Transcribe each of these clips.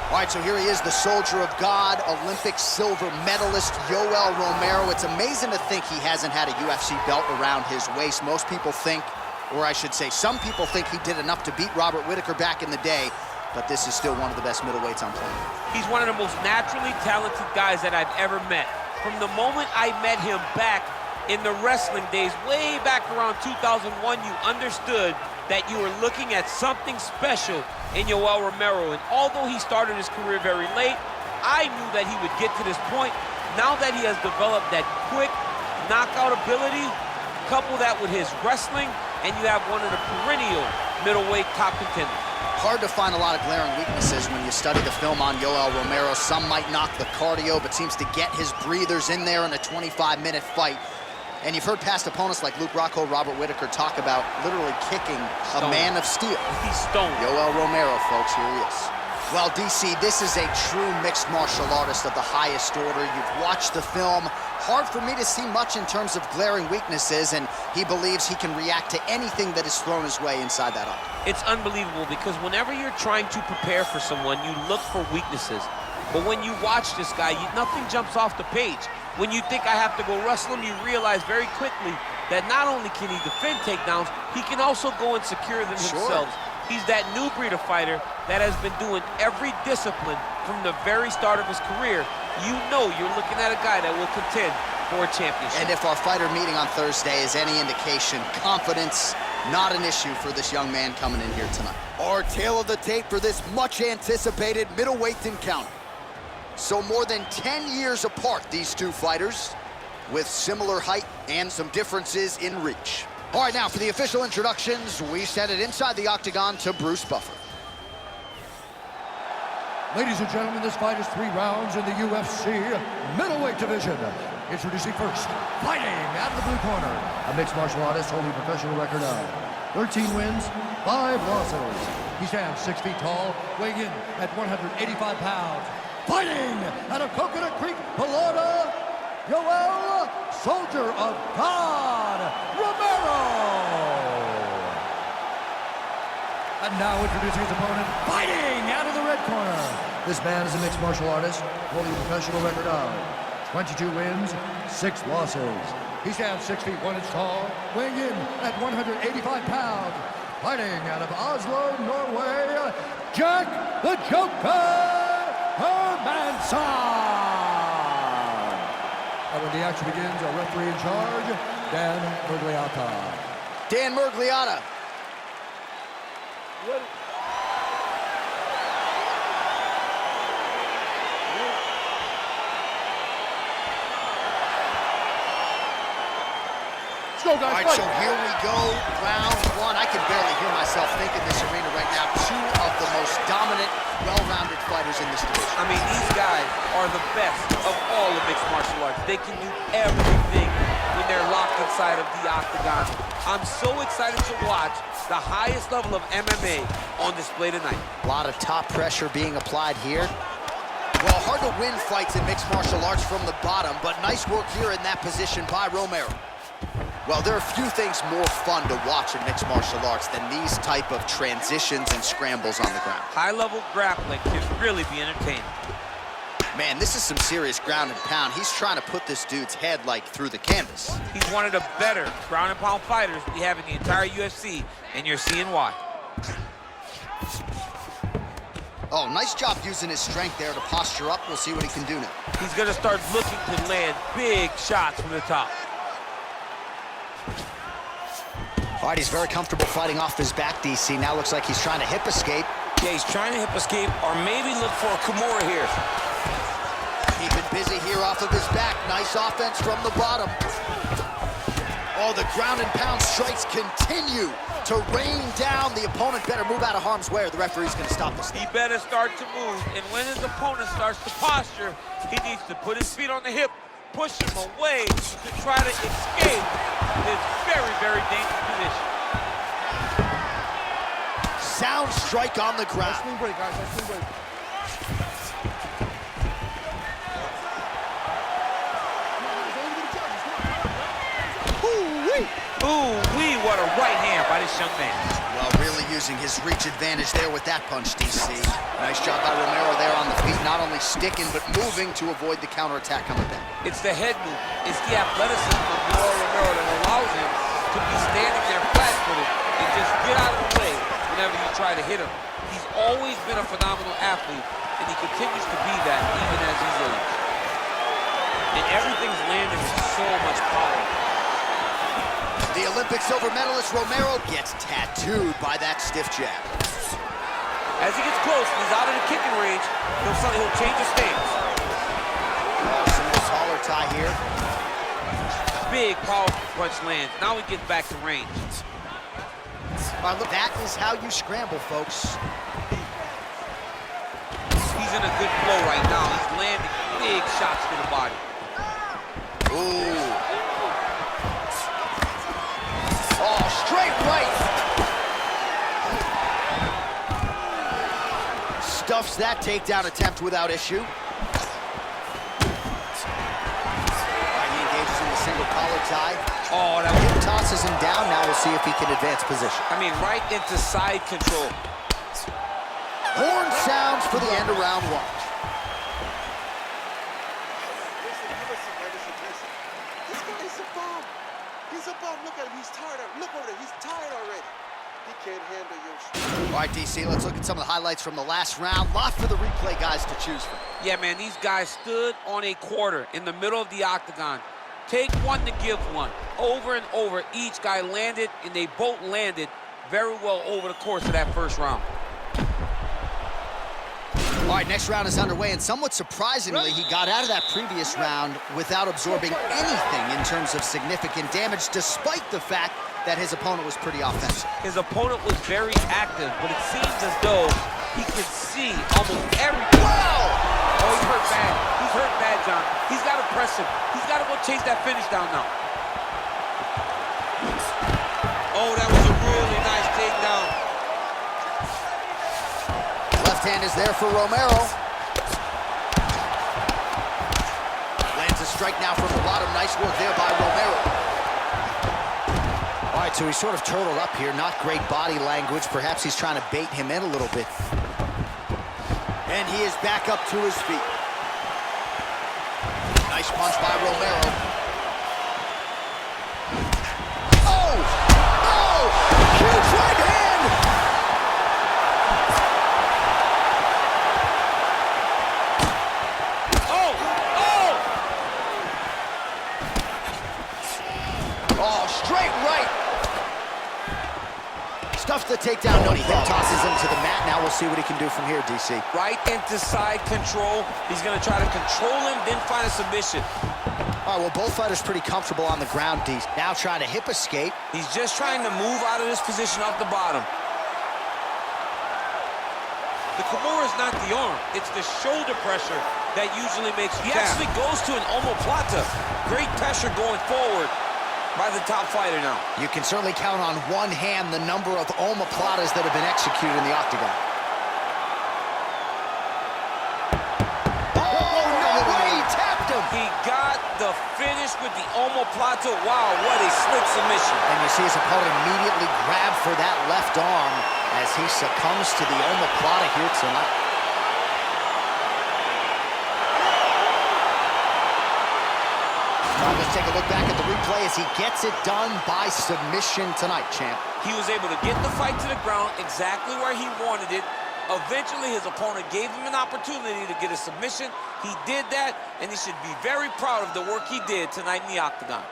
All right, so here he is, the soldier of God, Olympic silver medalist, Yoэль Romero. It's amazing to think he hasn't had a UFC belt around his waist. Most people think, or I should say, some people think he did enough to beat Robert Whittaker back in the day, but this is still one of the best middleweights on planet. He's one of the most naturally talented guys that I've ever met. From the moment I met him back in the wrestling days, way back around 2001, you understood that you were looking at something special in Yoэль Romero. And although he started his career very late, I knew that he would get to this point. Now that he has developed that quick knockout ability, couple that with his wrestling, and you have one of the perennial middleweight top contenders. Hard to find a lot of glaring weaknesses when you study the film on Yoэль Romero. Some might knock the cardio, but seems to get his breathers in there in a 25-minute fight. And you've heard past opponents like Luke Rockhold, Robert Whittaker talk about literally kicking a man of steel. He's stoned. Yoэль Romero, folks, here he is. Well, DC, this is a true mixed martial artist of the highest order. You've watched the film. Hard for me to see much in terms of glaring weaknesses, and he believes he can react to anything that is thrown his way inside that octagon. It's unbelievable because whenever you're trying to prepare for someone, you look for weaknesses. But when you watch this guy, nothing jumps off the page. When you think I have to go wrestle him, you realize very quickly that not only can he defend takedowns, he can also go and secure them himself. He's that new breed of fighter that has been doing every discipline from the very start of his career. You know you're looking at a guy that will contend for a championship. And if our fighter meeting on Thursday is any indication, confidence, not an issue for this young man coming in here tonight. Our tale of the tape for this much-anticipated middleweight encounter. So more than 10 years apart, these two fighters, with similar height and some differences in reach. All right, now for the official introductions, we send it inside the octagon to Bruce Buffer. Ladies and gentlemen, this fight is 3 rounds in the UFC middleweight division. Introducing first, fighting out of the blue corner, a mixed martial artist holding a professional record of 13 wins, 5 losses. He stands 6 feet tall, weighing in at 185 pounds. Fighting out of Coconut Creek, Florida, Yoэль, Soldier of God, Romero. And now introducing his opponent, fighting out of the red corner. This man is a mixed martial artist, holding a professional record of 22 wins, 6 losses. He stands 6 feet 1 inch tall, weighing in at 185 pounds. Fighting out of Oslo, Norway, Jack the Joker Hernandez. And when the action begins, our referee in charge, Dan Murgliata. Dan Murgliata. Let's go, guys. All right, so here we go, round 1. I can barely hear myself think in this arena right now. 2 of the most dominant, well-rounded fighters in this division. I mean, these guys are the best of all of mixed martial arts. They can do everything when they're locked inside of the octagon. I'm so excited to watch the highest level of MMA on display tonight. A lot of top pressure being applied here. Well, hard to win fights in mixed martial arts from the bottom, but nice work here in that position by Romero. Well, there are few things more fun to watch in mixed martial arts than these type of transitions and scrambles on the ground. High-level grappling can really be entertaining. Man, this is some serious ground and pound. He's trying to put this dude's head, like, through the canvas. He's one of the better ground and pound fighters we have in the entire UFC, and you're seeing why. Oh, nice job using his strength there to posture up. We'll see what he can do now. He's going to start looking to land big shots from the top. All right, he's very comfortable fighting off his back, DC. Now looks like he's trying to hip escape. Yeah, he's trying to hip escape or maybe look for a Kimura here. Keeping busy here off of his back. Nice offense from the bottom. Oh, the ground and pound strikes continue to rain down. The opponent better move out of harm's way or the referee's going to stop this. He better start to move, and when his opponent starts to posture, he needs to put his feet on the hip, push him away to try to escape this very, very dangerous position. Sound strike on the ground. Nice swing break, guys. Nice swing break. Ooh-wee. Ooh-wee, what a right hand by this young man. Well, really using his reach advantage there with that punch, DC. Nice job by Romero there on the feet, not only sticking, but moving to avoid the counterattack coming back. It's the head move. It's the athleticism of Yоэль Ромеро that allows him to be standing there flat-footed and just get out of the way whenever you try to hit him. He's always been a phenomenal athlete, and he continues to be that even as he's aged. And everything's landing with so much power. The Olympic silver medalist Romero gets tattooed by that stiff jab. As he gets close and he's out of the kicking range, he'll change his stance. Some taller tie here. Big, powerful punch lands. Now he gets back to range. All right, look, that is how you scramble, folks. He's in a good flow right now. He's landing big shots to the body. Ooh. Oh, straight right. Stuffs that takedown attempt without issue. He engages in the single collar tie. Oh, that Hip tosses him down. Now we'll see if he can advance position. I mean, right into side control. Horn sounds for the end of round one. This guy is a bum. He's a bum. Look at him. He's tired. Look over there. He's tired already. He can't handle your strength. All right, DC, let's look at some of the highlights from the last round. Lot for the replay guys to choose from. Yeah, man, these guys stood on a quarter in the middle of the octagon. Take one to give one. Over and over, each guy landed, and they both landed very well over the course of that first round. All right, next round is underway, and somewhat surprisingly, he got out of that previous round without absorbing anything in terms of significant damage, despite the fact that his opponent was pretty offensive. His opponent was very active, but it seems as though he could see almost everything. Wow! Oh, he's hurt bad. He's hurt bad, John. He's got to press him. He's got to go chase that finish down now. Oh, that was a really nice takedown. Left hand is there for Romero. Lands a strike now from the bottom. Nice work there by Romero. All right, so he's sort of turtled up here. Not great body language. Perhaps he's trying to bait him in a little bit. And he is back up to his feet. Nice punch by Romero. Oh! Oh! Huge right hand! Oh! Oh! Oh, straight right. Stuffs the takedown. No, he hip tosses him to the mat. Now we'll see what he can do from here, DC. Right into side control. He's going to try to control him, then find a submission. All right, well, both fighters pretty comfortable on the ground, DC. Now trying to hip escape. He's just trying to move out of this position off the bottom. The Kimura is not the arm. It's the shoulder pressure that usually makes you tap. He actually goes to an omoplata. Great pressure going forward by the top fighter now. You can certainly count on one hand the number of omoplatas that have been executed in the octagon. Oh, no way! He tapped him! He got the finish with the omoplata. Wow, what a slick submission. And you see his opponent immediately grab for that left arm as he succumbs to the omoplata here tonight. Let's take a look back at the replay as he gets it done by submission tonight, champ. He was able to get the fight to the ground exactly where he wanted it. Eventually, his opponent gave him an opportunity to get a submission. He did that, and he should be very proud of the work he did tonight in the octagon.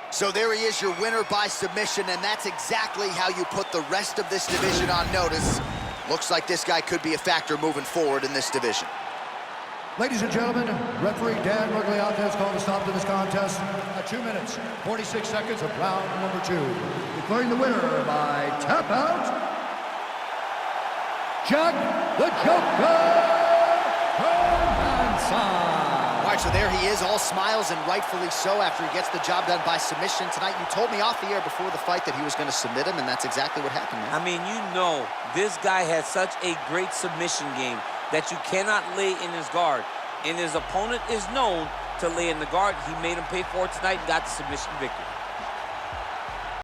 So there he is, your winner by submission, and that's exactly how you put the rest of this division on notice. Looks like this guy could be a factor moving forward in this division. Ladies and gentlemen, referee Dan Mergliata has called a stop to this contest at 2 minutes, 46 seconds of round number 2. Declaring the winner by tap out, Jack the Joker Hernandez. All right, so there he is, all smiles, and rightfully so after he gets the job done by submission tonight. You told me off the air before the fight that he was going to submit him, and that's exactly what happened, man. I mean, you know, this guy has such a great submission game that you cannot lay in his guard. And his opponent is known to lay in the guard. He made him pay for it tonight and got the submission victory.